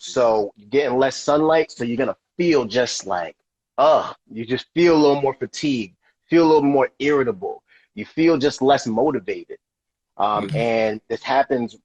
So you're getting less sunlight, so you're gonna feel just like, you just feel a little more fatigued, feel a little more irritable. You feel just less motivated. And this happens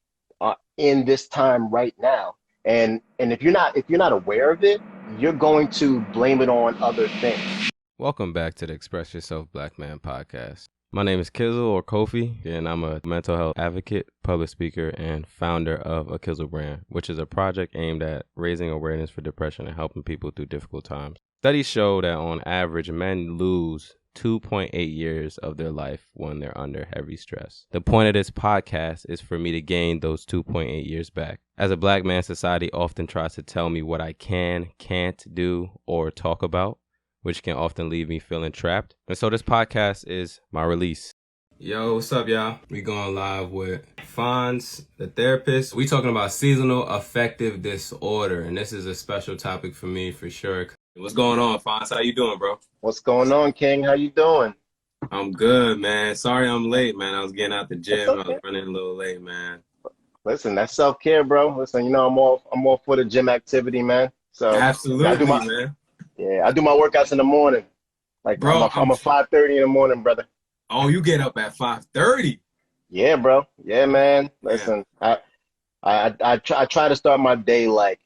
in this time right now. And if you're not aware of it, you're going to blame it on other things. Welcome back to the Express Yourself Black Man podcast. My name is Kizzle or Kofi, and I'm a mental health advocate, public speaker, and founder of a Kizzle brand, which is a project aimed at raising awareness for depression and helping people through difficult times. Studies show that on average, men lose 2.8 years of their life when they're under heavy stress. The point of this podcast is for me to gain those 2.8 years back. As a black man, society often tries to tell me what I can't do, or talk about, which can often leave me feeling trapped. And so this podcast is my release. Yo, what's up, y'all? We going live with Phonz, the therapist. We talking about seasonal affective disorder, and this is a special topic for me for sure. What's going on, Phonz? How you doing, bro? What's going on, King? How you doing? I'm good, man. Sorry I'm late, man. I was getting out the It's gym. I was okay. running a little late, man. Listen, that's self-care, bro. Listen, I'm all for the gym activity, man. So yeah, Absolutely, man. I do my workouts in the morning. Like I'm Bro, a I'm a 5:30 in the morning, brother. you get up at 5:30. Yeah, bro. Yeah, man. Yeah. Listen, I try to start my day like,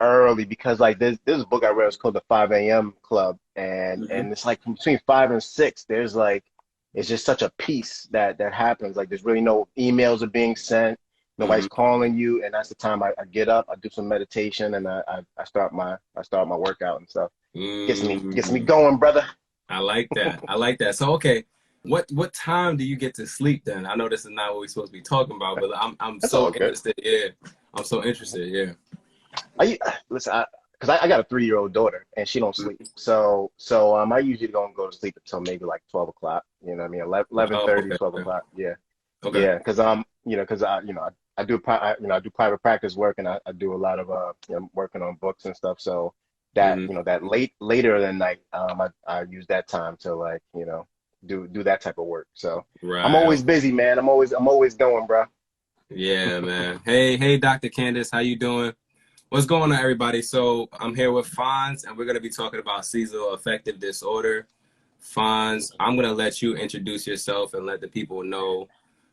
early because like this book I read is called the 5 a.m. Club, and it's like between 5 and 6, there's like it's just such a peace that happens. Like there's really no emails are being sent, nobody's Mm-hmm. calling you, and that's the time I get up, I do some meditation, and I start my workout and stuff. Gets me Mm-hmm. going, brother. I like that. I like that. So, okay, what time do you get to sleep then? I know this is not what we're supposed to be talking about, but I'm That's so all good. interested. Yeah, I'm so interested. Yeah. I listen, because I got a 3-year-old daughter and she don't sleep. So I usually don't go to sleep until maybe like 12 o'clock. You know what I mean? 11, Oh, 30, okay, 12 okay, o'clock. Yeah, okay. yeah. Because I do private practice work, and I do a lot of working on books and stuff. So that Hmm. that later than night, I use that time to like do that type of work. So I'm Right. always Okay. busy, man. I'm always going, bro. Yeah, man. Hey, Dr. Candace, how you doing? What's going on, everybody? So I'm here with Phonz, and we're gonna be talking about seasonal affective disorder. Phonz, I'm gonna let you introduce yourself and let the people know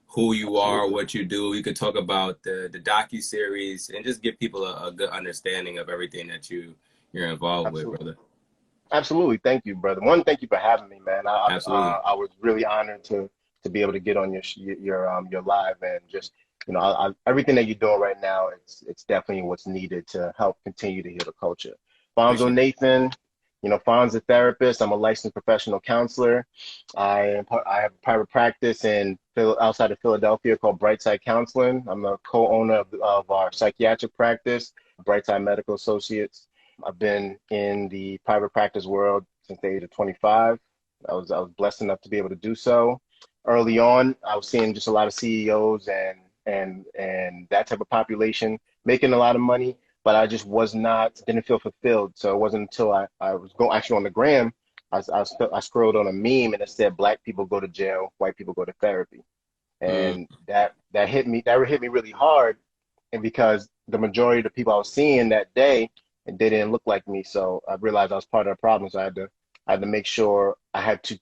who you are, Absolutely. what you do. You could talk about the docu-series and just give people a good understanding of everything that you're involved with, Absolutely. brother. Absolutely. Thank you, brother. One, thank you for having me, man. Absolutely. I was really honored to be able to get on your live, and just everything that you're doing right now. It's definitely what's needed to help continue to heal the culture. Bonzo Appreciate Nathan, Fonz a therapist. I'm a licensed professional counselor. I have a private practice outside of Philadelphia called Brightside Counseling. I'm a co-owner of our psychiatric practice, Brightside Medical Associates. I've been in the private practice world since the age of 25. I was blessed enough to be able to do so. Early on, I was seeing just a lot of CEOs and that type of population making a lot of money, but I just didn't feel fulfilled. So it wasn't until I was going actually on the gram, I scrolled on a meme and it said black people go to jail, white people go to therapy, it. and that hit me really hard, and because the majority of the people I was seeing that day, and they didn't look like me, so I realized I was part of the problem. So I had to make sure I had to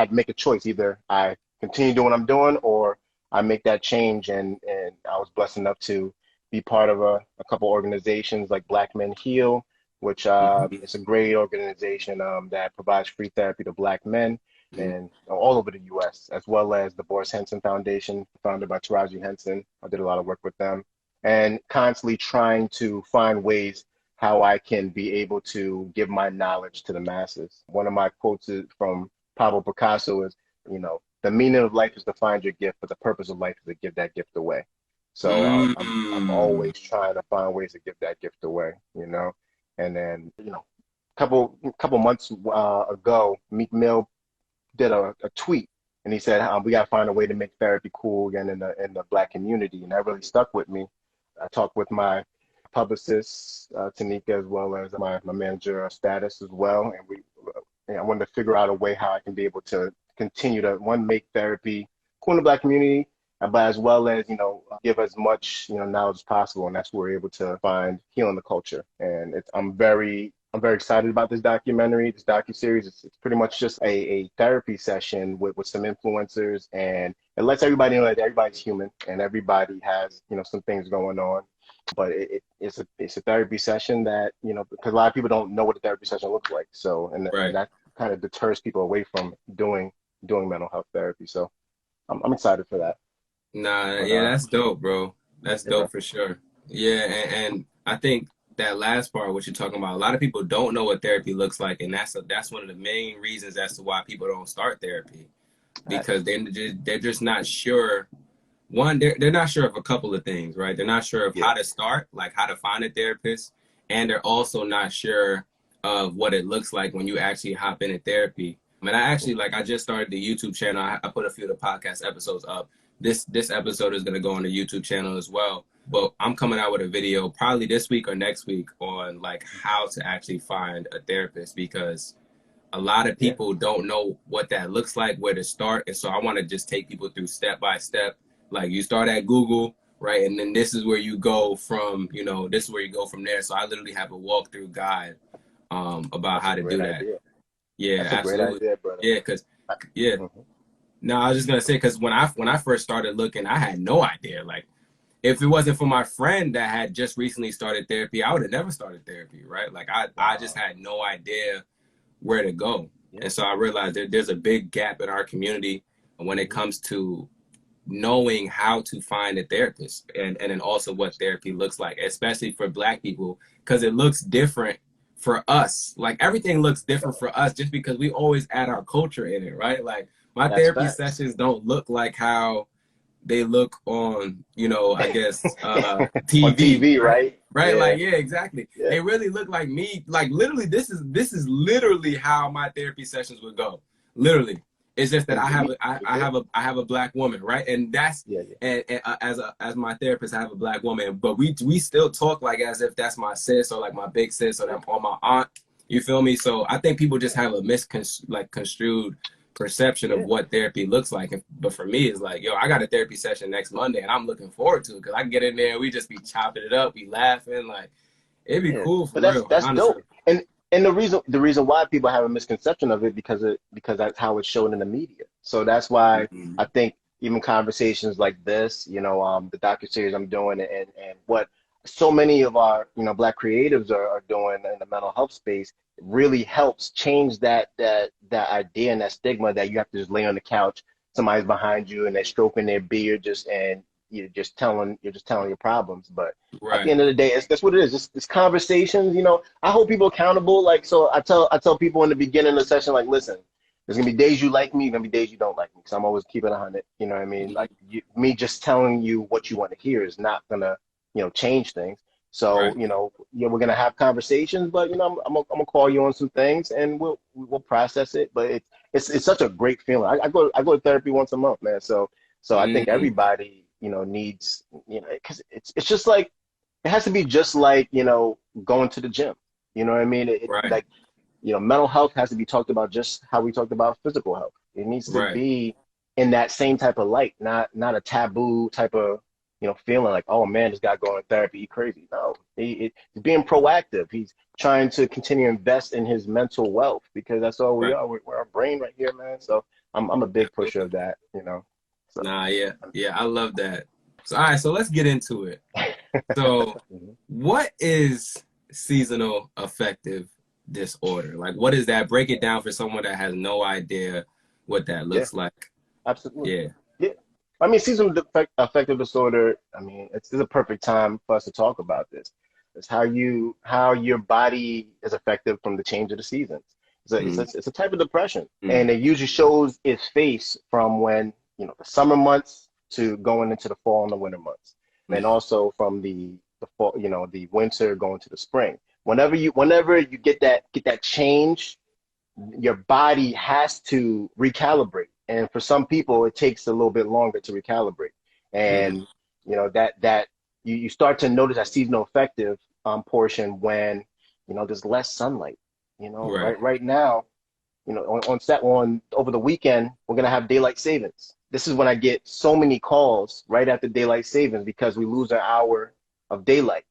make a choice. Either I continue doing what I'm doing, or I make that change. And I was blessed enough to be part of a couple organizations like Black Men Heal, which Hmm. is a great organization that provides free therapy to Black men and all over the U.S., as well as the Boris Henson Foundation, founded by Taraji Henson. I did a lot of work with them, and constantly trying to find ways how I can be able to give my knowledge to the masses. One of my quotes from Pablo Picasso is, the meaning of life is to find your gift, but the purpose of life is to give that gift away. So I'm Mm. always trying to find ways to give that gift away. And then, couple months ago, Meek Mill did a tweet, and he said, "We got to find a way to make therapy cool again in the Black community," and that really stuck with me. I talked with my publicist, Tanika, as well as my manager, Status, as well, and I wanted to figure out a way how I can be able to continue to, one, make therapy cool in the Black community, but as well as, give as much, knowledge as possible. And that's where we're able to find healing the culture. And I'm very excited about this documentary, this docuseries. It's pretty much just a therapy session with some influencers, and it lets everybody know that everybody's human and everybody has, some things going on. But it's a therapy session that, because a lot of people don't know what a therapy session looks like. So, and Right. that kind of deters people away from doing mental health therapy. So I'm excited for that. Nah, But yeah, that's dope, bro. That's yeah, dope for sure. Yeah, and I think that last part, what you're talking about, a lot of people don't know what therapy looks like, and that's one of the main reasons as to why people don't start therapy because facts. they're just not sure. One, they're not sure of a couple of things, right? They're not sure of Yeah, how to start, like how to find a therapist, and they're also not sure of what it looks like when you actually hop into therapy. And I actually like I just started the YouTube channel. I put a few of the podcast episodes up. This episode is gonna go on the YouTube channel as well. But I'm coming out with a video probably this week or next week on like how to actually find a therapist because a lot of yeah, people don't know what that looks like, where to start. And so I want to just take people through step by step. Like you start at Google, right? And then this is where you go from, this is where you go from there. So I literally have a walkthrough guide about that's a how to great do that. idea. Yeah, That's a great absolutely. idea, brother. Yeah, because yeah. Mhm. No, I was just gonna say because when I first started looking, I had no idea. Like if it wasn't for my friend that had just recently started therapy, I would have never started therapy, right? Like I just Wow. had no idea where to go. Yeah. And so I realized that there's a big gap in our community when it Mhm. comes to knowing how to find a therapist and then also what therapy looks like, especially for Black people, because it looks different for us. Like everything looks different for us just because we always add our culture in it, right? Like my That's therapy facts. sessions don't look like how they look on, I guess On TV, TV, right? right? Right, Yeah. like yeah, exactly. Yeah. They really look like me. Like literally, this is literally how my therapy sessions would go. Literally, it's just that And I to have me, a I, I yeah, have a I have a Black woman, right? And that's yeah, yeah. and as my therapist, I have a Black woman, but we still talk like as if that's my sis or like my big sis or that or my aunt. You feel me? So I think people just have a construed perception of Yeah. what therapy looks like. But for me, it's like, yo, I got a therapy session next Monday, and I'm looking forward to it because I can get in there, we just be chopping it up, we laughing, like it'd be Yeah. cool But for that's real, that's honestly. dope. And the reason why people have a misconception of it because that's how it's shown in the media. So that's why Mm-hmm. I think even conversations like this, the docuseries I'm doing and what so many of our, Black creatives are doing in the mental health space really helps change that idea and that stigma that you have to just lay on the couch, somebody's behind you and they're stroking their beard and you're just telling your problems. But at the Right. end of the day, that's what it is. It's conversations. I hold people accountable. Like, so I tell people in the beginning of the session, like, listen, there's gonna be days you like me, gonna be days you don't like me, because I'm always keeping 100. You know what I mean? Like, Mm-hmm. me just telling you what you want to hear is not gonna, change things. So, Right. yeah, we're gonna have conversations, but I'm gonna call you on some things, and we'll process it. But it's such a great feeling. I go to therapy once a month, man. So I think Mm-hmm. everybody, needs, because it's just like it has to be just like, going to the gym. You know what I mean? Right. Like, mental health has to be talked about just how we talked about physical health. It needs to Right. be in that same type of light, not a taboo type of, feeling like, oh man, this guy going to therapy, he crazy. No, he's being proactive. He's trying to continue to invest in his mental wealth because that's all we Right. are. We're our brain right here, man. So I'm a big pusher of Absolutely. that. So. Nah, yeah. Yeah, I love that. So all right, so let's get into it. So Mhm. what is seasonal affective disorder? Like what is that? Break it down for someone that has no idea what that Yeah, looks like. absolutely. Yeah. Yeah. I mean, seasonal affective disorder, I mean, it's a perfect time for us to talk about this. It's how your body is affected from the change of the seasons. It's a type of depression, Mm-hmm. and it usually shows its face from when, the summer months to going into the fall and the winter months, and also from the fall, the winter going to the spring. Whenever you get that change, your body has to recalibrate. And for some people, it takes a little bit longer to recalibrate. Mm-hmm. And that you start to notice that seasonal affective portion when there's less sunlight. Right. Right now, on over the weekend, we're gonna have daylight savings. this is when I get so many calls right after daylight savings because we lose an hour of daylight.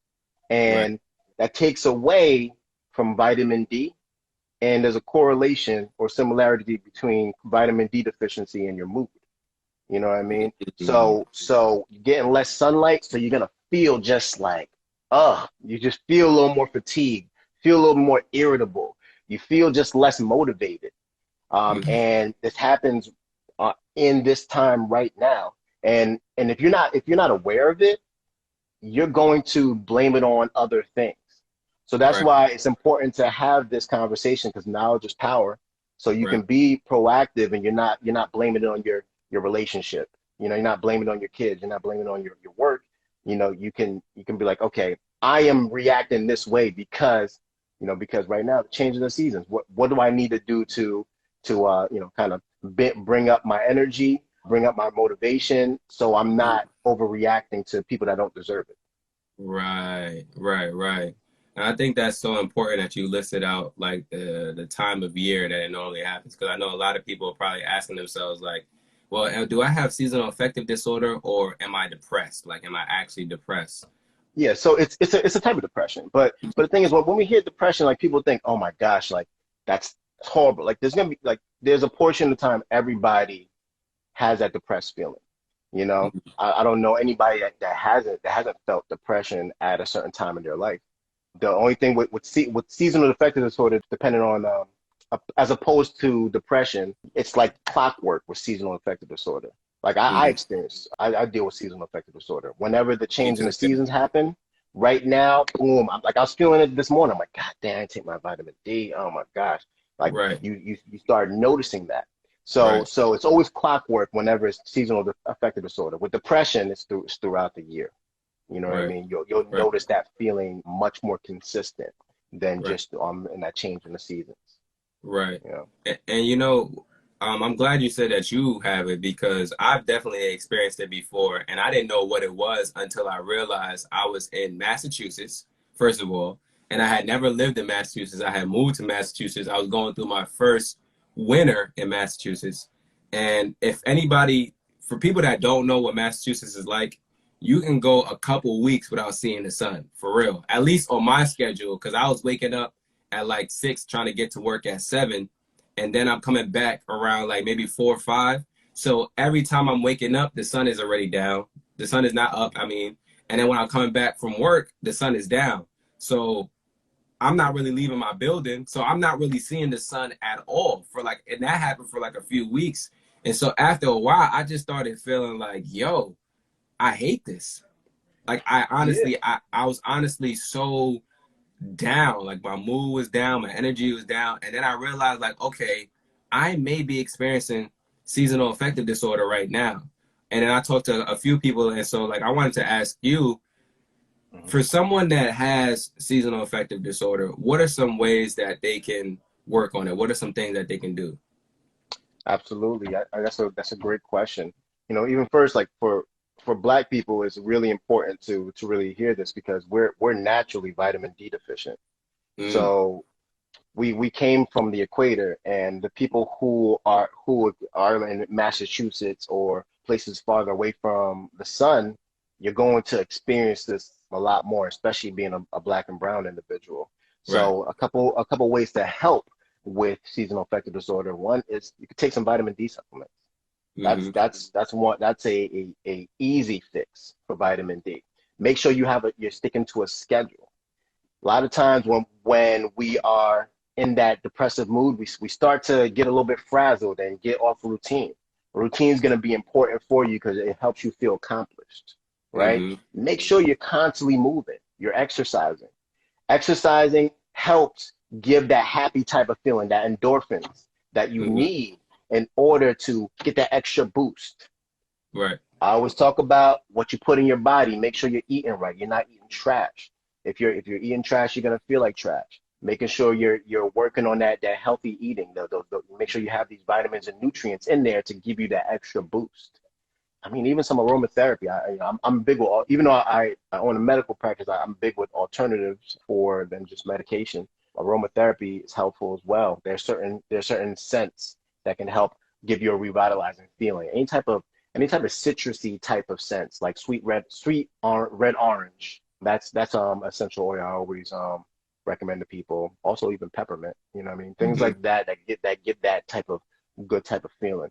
Right. And that takes away from vitamin D. And there's a correlation or similarity between vitamin D deficiency and your mood. You know what I mean? Mm, So you're getting less sunlight, so you're gonna feel just like, you just feel a little more fatigued, feel a little more irritable. You feel just less motivated. mm, And this happens in this time right now. And if you're not aware of it, you're going to blame it on other things. So that's right. why it's important to have this conversation because knowledge is power. So you Right. can be proactive and you're not blaming it on your relationship. You know, you're not blaming it on your kids, you're not blaming it on your work. You know, you can be like, okay, I am reacting this way because, because right now, changing the seasons. What do I need to do to kind of bring up my energy, bring up my motivation, so I'm not overreacting to people that don't deserve it. Right, right, right. And I think that's so important that you listed out like the time of year that it normally happens. Because I know a lot of people are probably asking themselves like, well, do I have seasonal affective disorder or am I depressed? Like, am I actually depressed? Yeah, so it's a type of depression, but the thing is, when we hear depression, like people think, oh my gosh, like that's horrible. Like there's gonna be like there's a portion of the time everybody has that depressed feeling. You know, I don't know anybody that hasn't felt depression at a certain time in their life. The only thing with seasonal affective disorder, depending on as opposed to depression, it's like clockwork with seasonal affective disorder. Like Mm-hmm. I deal with seasonal affective disorder. Whenever the Me change in too. the seasons happen, right now, boom, I was feeling it this morning. I'm like, God damn, I didn't take my vitamin D. Oh my gosh. Like Right, you start noticing that. right, So it's always clockwork whenever it's seasonal affective disorder. With depression, it's throughout the year. You know what I right, mean? You'll right, notice that feeling much more consistent than right. just in that change in the seasons. Right. You know? And I'm glad you said that you have it because I've definitely experienced it before and I didn't know what it was until I realized I was in Massachusetts, first of all, and I had never lived in Massachusetts. I had moved to Massachusetts. I was going through my first winter in Massachusetts. And if anybody, for people that don't know what Massachusetts is like, you can go a couple weeks without seeing the sun, for real. At least on my schedule, because I was waking up at like 6 trying to get to work at 7 and then I'm coming back around like maybe 4 or 5. So every time I'm waking up the sun is already down, the sun is not up, I mean, and then when I'm coming back from work the sun is down. So I'm not really leaving my building, so I'm not really seeing the sun at all for like, and that happened for like a few weeks. And so after a while I just started feeling like, yo, I hate this. Like I Yeah, honestly, I was honestly so down. Like my mood was down, my energy was down. And then I realized like, okay, I may be experiencing seasonal affective disorder right now. And then I talked to a few people. And so like, I wanted to ask you, mhm. for someone that has seasonal affective disorder, what are some ways that they can work on it? What are some things that they can do? Absolutely. That's a great question. You know, even first, like for Black people, it's really important to really hear this because we're naturally vitamin D deficient. Mm, So we came from the equator, and the people who are in Massachusetts or places farther away from the sun, you're going to experience this a lot more, especially being a black and brown individual. right. So a couple ways to help with seasonal affective disorder. One is you could take some vitamin D supplements. Mm-hmm. That's a easy fix for vitamin D. Make sure you're sticking to a schedule. A lot of times when we are in that depressive mood, we start to get a little bit frazzled and get off routine. Routine is going to be important for you because it helps you feel accomplished, right? Mm-hmm. Make sure you're constantly moving, you're exercising. Exercising helps give that happy type of feeling, that endorphins that you Mm-hmm. need in order to get that extra boost. Right. I always talk about what you put in your body. Make sure you're eating right. You're not eating trash. If you're eating trash, you're gonna feel like trash. Making sure you're working on that healthy eating. Make sure you have these vitamins and nutrients in there to give you that extra boost. I mean, even some aromatherapy. I'm big with even though I own a medical practice, I'm big with alternatives for than just medication. Aromatherapy is helpful as well. There's certain scents that can help give you a revitalizing feeling. Any type of any type of citrusy type of scents, like red orange. That's essential oil I always recommend to people. Also even peppermint, you know what I mean? Things Hmm. like that that give that type of good type of feeling.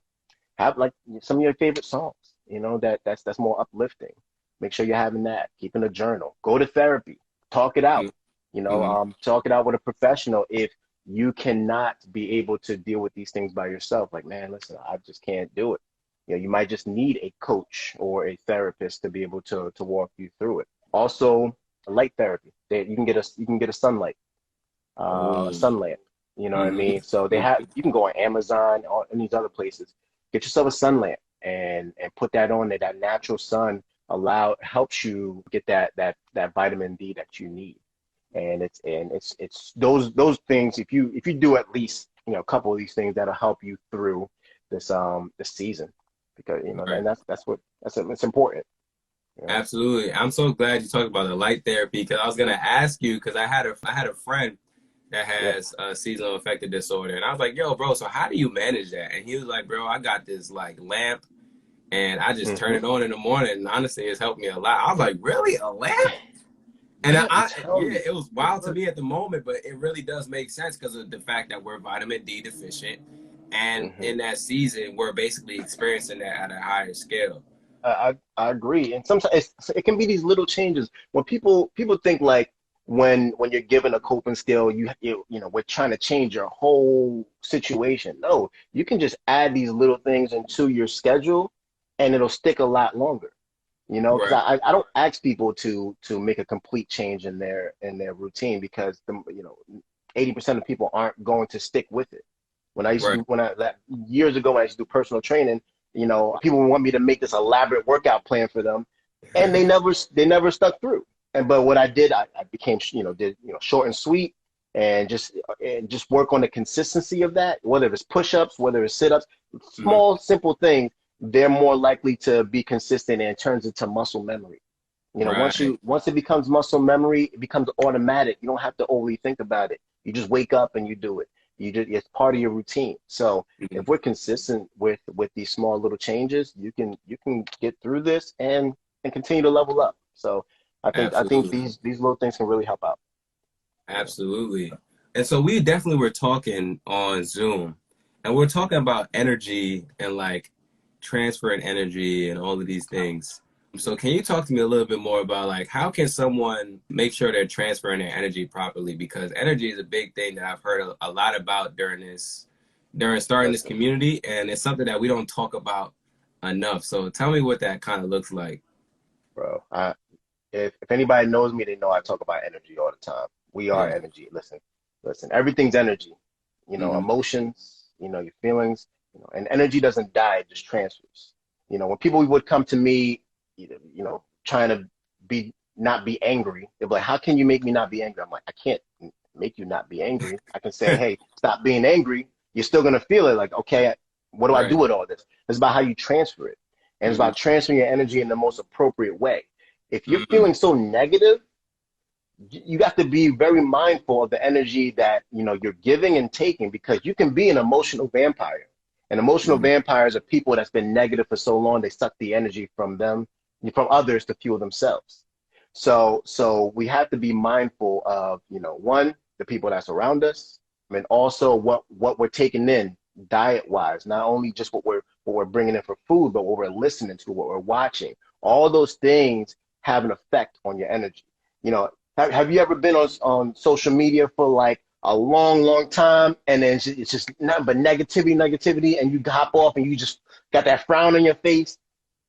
Have like some of your favorite songs, you know, that's more uplifting. Make sure you're having that, keeping a journal. Go to therapy, talk it out, you know, Hmm. talk it out with a professional if you cannot be able to deal with these things by yourself. Like, man, listen, I just can't do it. You know, you might just need a coach or a therapist to be able to walk you through it. Also, light therapy. You can get a sunlight, a Oh. sun lamp. You know what I Hmm. mean? So they have you can go on Amazon or in these other places, get yourself a sun lamp and put that on there. That natural sun helps you get that vitamin D that you need. And it's those things. If you do at least a couple of these things, that'll help you through this season, because Right. and it's important. You know? Absolutely. I'm so glad you talked about the light therapy because I was gonna ask you because I had a friend that Yeah. has a seasonal affective disorder, and I was like, "Yo, bro, so how do you manage that?" And he was like, "Bro, I got this like lamp, and I just turn Hmm. it on in the morning, and honestly, it's helped me a lot." I was like, "Really, a lamp?" And Yeah, I'm yeah, telling you, it was it wild to works. me at the moment, but it really does make sense because of the fact that we're vitamin D deficient, and Hmm. in that season, we're basically experiencing that at a higher scale. I agree, and sometimes it can be these little changes when people think like when you're given a coping skill, we're trying to change your whole situation. No, you can just add these little things into your schedule, and it'll stick a lot longer. You know, because Right, I don't ask people to make a complete change in their routine, because 80% of people aren't going to stick with it. When I used to right. do when I that years ago when I used to do personal training, people would want me to make this elaborate workout plan for them, and they never stuck through. But what I did, I became did short and sweet, and just work on the consistency of that, whether it's push-ups, whether it's sit-ups, Mhm. small simple things. They're more likely to be consistent, and it turns into muscle memory. Right. Once it becomes muscle memory, it becomes automatic. You don't have to overly think about it. You just wake up and you do it. It's part of your routine. So Mhm. if we're consistent with these small little changes, you can get through this and continue to level up. So I think Absolutely. these little things can really help out. You know? Absolutely. And so we definitely were talking on Zoom and we're talking about energy and like transferring energy and all of these things. So can you talk to me a little bit more about like how can someone make sure they're transferring their energy properly? Because energy is a big thing that I've heard a lot about during starting this Listen, community, and it's something that we don't talk about enough. So tell me what that kind of looks like. bro. If anybody knows me, they know I talk about energy all the time. We are Yeah. energy. Listen, everything's energy. Hmm. Emotions, your feelings, and energy doesn't die, it just transfers. When people would come to me, trying to not be angry, they'd be like, how can you make me not be angry? I'm like, I can't make you not be angry. I can say, hey, stop being angry. You're still gonna feel it. Like, okay, what do I do Right. with all this? It's about how you transfer it. And it's Hmm. about transferring your energy in the most appropriate way. If you're Hmm. feeling so negative, you have to be very mindful of the energy that you're giving and taking, because you can be an emotional vampire. And emotional Hmm. vampires are people that's been negative for so long, they suck the energy from others to fuel themselves. So we have to be mindful of, one, the people that's around us, and also what we're taking in diet wise, not only just what we're bringing in for food, but what we're listening to, what we're watching. All those things have an effect on your energy. You know, have you ever been on social media for like a long, long time, and then it's just nothing but negativity, negativity, and you hop off and you just got that frown on your face,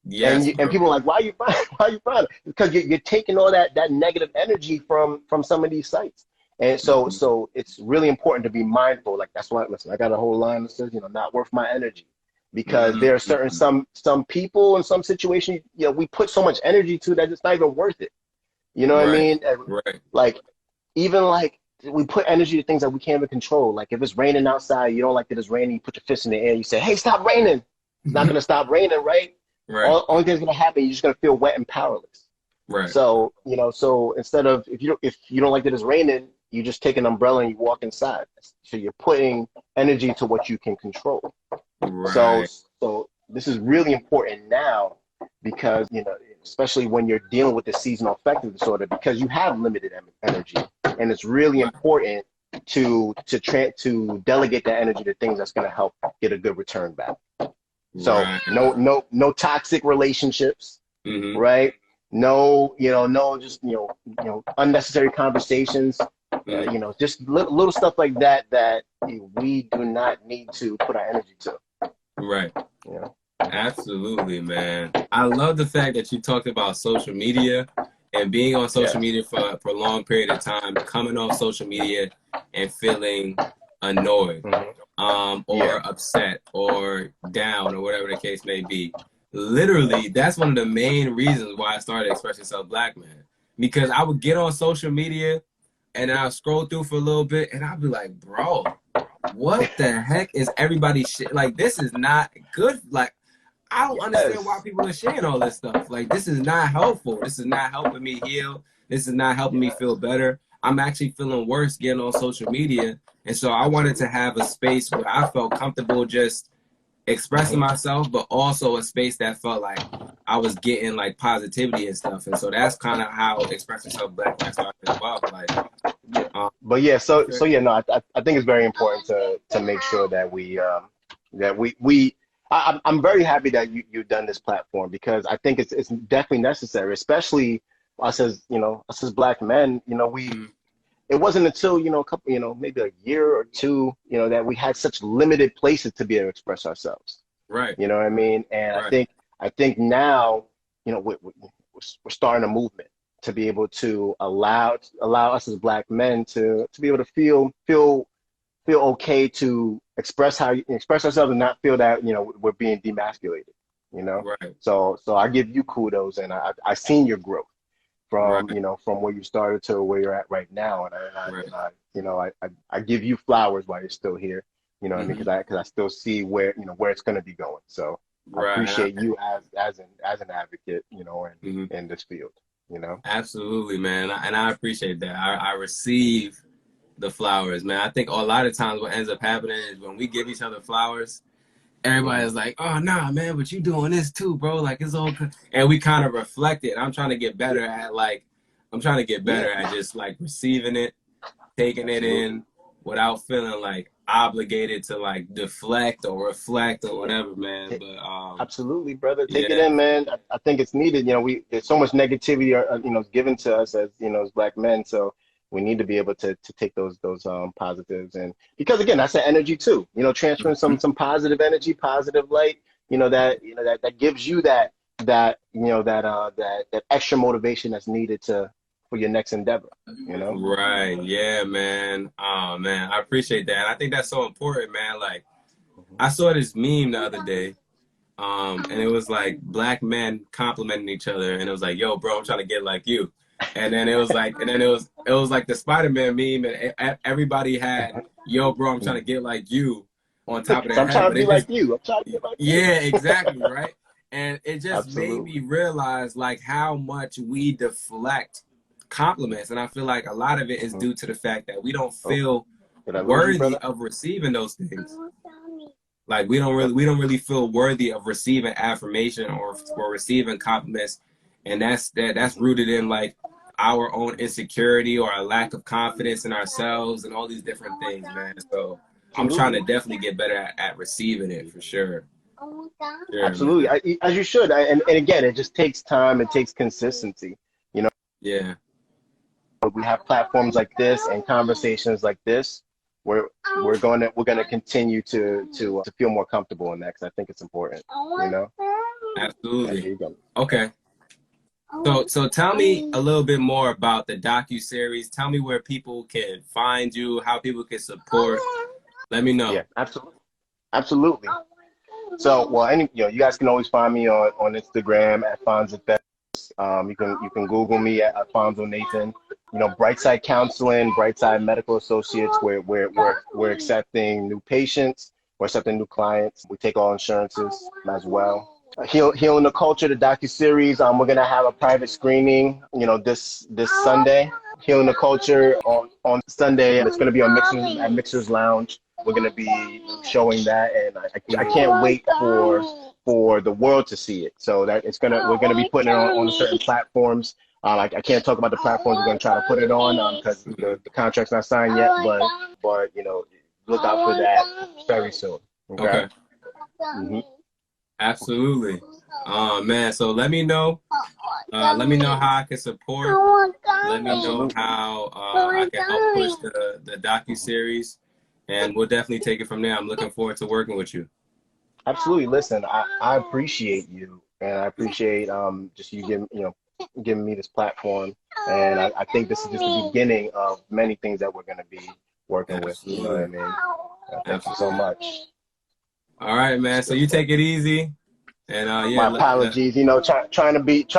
and Yes, and bro. people are like, why are you frowning? Why are you frowning? Because you're taking all that negative energy from some of these sites. And so Mhm. so it's really important to be mindful. Like, that's why, listen, I got a whole line that says, not worth my energy. Because there are certain Mhm. some people in some situations, we put so much energy to that it's not even worth it. You know what I Right, mean? And, right. like, even like we put energy to things that we can't even control. Like, if it's raining outside, you don't like that it's raining, you put your fist in the air, you say, hey, stop raining. It's not gonna stop raining, right? Right, Only thing that's gonna happen, you're just gonna feel wet and powerless. right. So instead of, if you don't like that it's raining, you just take an umbrella and you walk inside. So you're putting energy to what you can control. So Right. so this is really important now because, especially when you're dealing with the seasonal affective disorder, because you have limited energy, and it's really important to delegate that energy to things that's going to help get a good return back. So no toxic relationships, right? No, just unnecessary conversations. Just little stuff like that we do not need to put our energy to. Right. Yeah. Absolutely, man. I love the fact that you talked about social media and being on social media for a prolonged period of time, coming off social media and feeling annoyed, or upset or down or whatever the case may be. Literally, that's one of the main reasons why I started Express Yourself Black Man. Because I would get on social media and then I'll scroll through for a little bit and I'll be like, bro, what the heck is everybody shit? Like, this is not good. Like, I don't understand why people are sharing all this stuff. Like, this is not helpful. This is not helping me heal. This is not helping me feel better. I'm actually feeling worse getting on social media. And so I wanted to have a space where I felt comfortable just expressing myself, but also a space that felt like I was getting like positivity and stuff. And so that's kind of how Express Yourself Black Man started as well. Like, but yeah, so yeah, no, I think it's very important to make sure that I'm very happy that you've done this platform, because I think it's definitely necessary, especially us as Black men. It wasn't until a couple, maybe a year or two, that we had such limited places to be able to express ourselves. Right. You know what I mean? And right. I think now, we're starting a movement to be able to allow us as Black men to be able to feel okay to express ourselves and not feel that we're being demasculated. Right. So I give you kudos, and I seen your growth from from where you started to where you're at right now, and I give you flowers while you're still here. You know what I mean? Because I still see where where it's going to be going. So I appreciate you as an advocate, in this field. Absolutely, man, and I appreciate that. I receive the flowers, man. I think a lot of times what ends up happening is when we give each other flowers, everybody's like, oh, nah, man, but you doing this too, bro. Like, it's all good. And we kind of reflect it. I'm trying to get better at just like receiving it, taking it in without feeling like obligated to like deflect or reflect or whatever, man. But absolutely, brother. Take it in, man. I think it's needed. There's so much negativity, given to us as as Black men. So we need to be able to take those positives, and because again, that's the energy too. Transferring some positive energy, positive light. That gives you that extra motivation that's needed for your next endeavor. Right. Yeah, man. Oh man, I appreciate that. And I think that's so important, man. Like, I saw this meme the other day, and it was like Black men complimenting each other, and it was like, yo, bro, I'm trying to get like you. And then it was like the Spider-Man meme, and everybody had, yo, bro, I'm trying to get like you on top of their head. I'm trying to be like you. I'm trying to get like you. Yeah, exactly, right? And it just made me realize like how much we deflect compliments, and I feel like a lot of it is due to the fact that we don't feel worthy of receiving those things. Like, we don't really feel worthy of receiving affirmation or receiving compliments, and that's rooted in like our own insecurity or our lack of confidence in ourselves and all these different things, man. So I'm trying to definitely get better at receiving it, for sure. Absolutely, as you should. And again, it just takes time. It takes consistency. Yeah. We have platforms like this and conversations like this. We're gonna continue to feel more comfortable in that, because I think it's important. Absolutely. There you go. Okay. So tell me a little bit more about the docu-series. Tell me where people can find you, how people can support. Let me know. Yeah, absolutely. So, well, you guys can always find me on Instagram at Phonz. You can Google me at Alfonso Nathan. Brightside Counseling, Brightside Medical Associates. We're accepting new patients. We're accepting new clients. We take all insurances as well. Healing the Culture, the docu-series. We're gonna have a private screening, this Sunday. Healing the Culture on Sunday, and it's gonna be on Mixers Lounge. we're gonna be showing that, and I can't wait for the world to see it. So that we're gonna be putting it on certain platforms. I can't talk about the platforms we're gonna try to put it on because the contract's not signed yet. But look out for that very soon. Okay. Mm-hmm. Absolutely. Man, so let me know. Let me know how I can support. Let me know how I can help push the docu-series. And we'll definitely take it from there. I'm looking forward to working with you. Absolutely. Listen, I appreciate you, and I appreciate just you giving me this platform. And I think this is just the beginning of many things that we're going to be working with. You know what I mean? Thank you so much. All right, man. So you take it easy. And my apologies. Trying to be a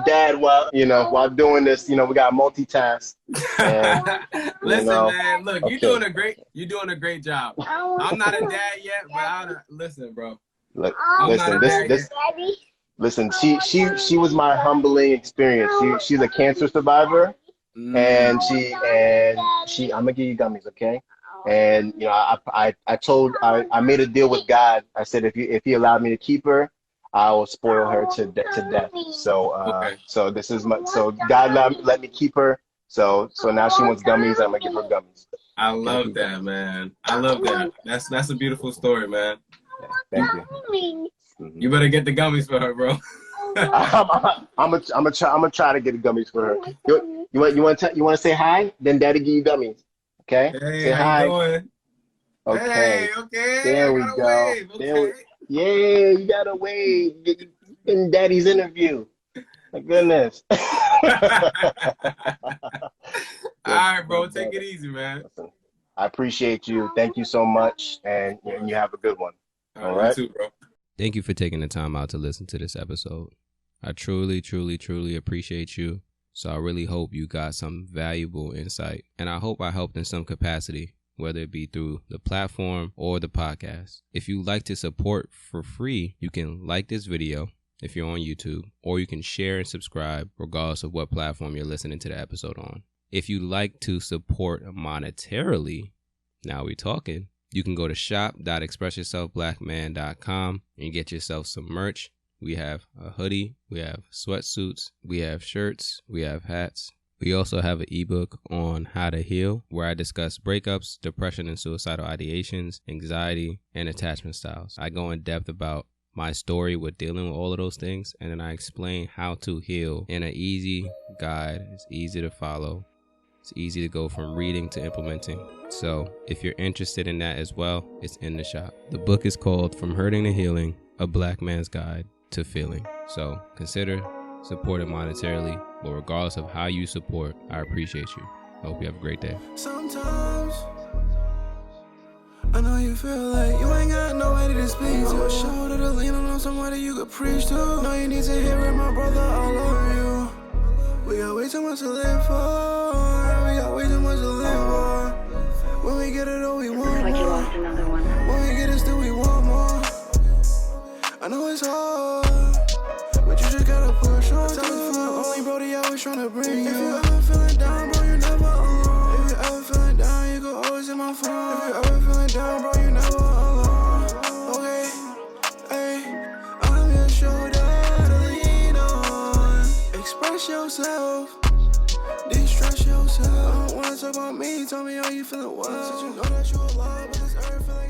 dad while doing this. We got multitask. Listen, man. Look, okay. You're doing a great job. I'm not a dad yet, but listen, bro. Listen. She was my humbling experience. She's a cancer survivor, and she. I'm gonna give you gummies, okay? And I made a deal with God. I said if he allowed me to keep her, I will spoil her to death. So this is God let me keep her. So now she wants gummies. I'm gonna give her gummies. I love that, man. I love that. That's a beautiful story, man. Yeah, thank you. Mm-hmm. You better get the gummies for her, bro. I'm gonna try to get the gummies for her. You want to say hi? Then Daddy give you gummies. Okay. Hey, say how hi. You doing? Okay. Hey, okay. There we go. Wave. Okay. Yeah, you gotta wave in Daddy's interview. My goodness. All right, bro. Take it easy, man. Listen, I appreciate you. Thank you so much, and you have a good one. All right. You too, bro. Thank you for taking the time out to listen to this episode. I truly, truly, truly appreciate you. So I really hope you got some valuable insight, and I hope I helped in some capacity, whether it be through the platform or the podcast. If you like to support for free, you can like this video if you're on YouTube, or you can share and subscribe regardless of what platform you're listening to the episode on. If you like to support monetarily, now we're talking, you can go to shop.expressyourselfblackman.com and get yourself some merch. We have a hoodie, we have sweatsuits, we have shirts, we have hats. We also have an ebook on how to heal, where I discuss breakups, depression and suicidal ideations, anxiety, and attachment styles. I go in depth about my story with dealing with all of those things, and then I explain how to heal in an easy guide. It's easy to follow. It's easy to go from reading to implementing. So if you're interested in that as well, it's in the shop. The book is called From Hurting to Healing, A Black Man's Guide to Feeling. So consider supporting monetarily, but regardless of how you support, I appreciate you. I hope you have a great day. Sometimes I know you feel like you ain't got nobody to speak to. A shoulder to lean on somebody you could preach to. No, you need to hear it, my brother, I love you. We got way too much to live for. We got way too much to live for. When we get it all, we want more. You lost another one. When we get it, still we want more. I know it's hard, but you just gotta push on. Tell me from only brody always trying to bring you. If you ever feeling down, bro, you never alone. If you ever feeling down, you can always hit my phone. If you ever feeling down, bro, you never alone. Okay, hey, I'm your shoulder to lean on. Express yourself, de-stress yourself. I don't wanna talk about me, tell me how you feeling well. Since you know that you alive, but this earth feel like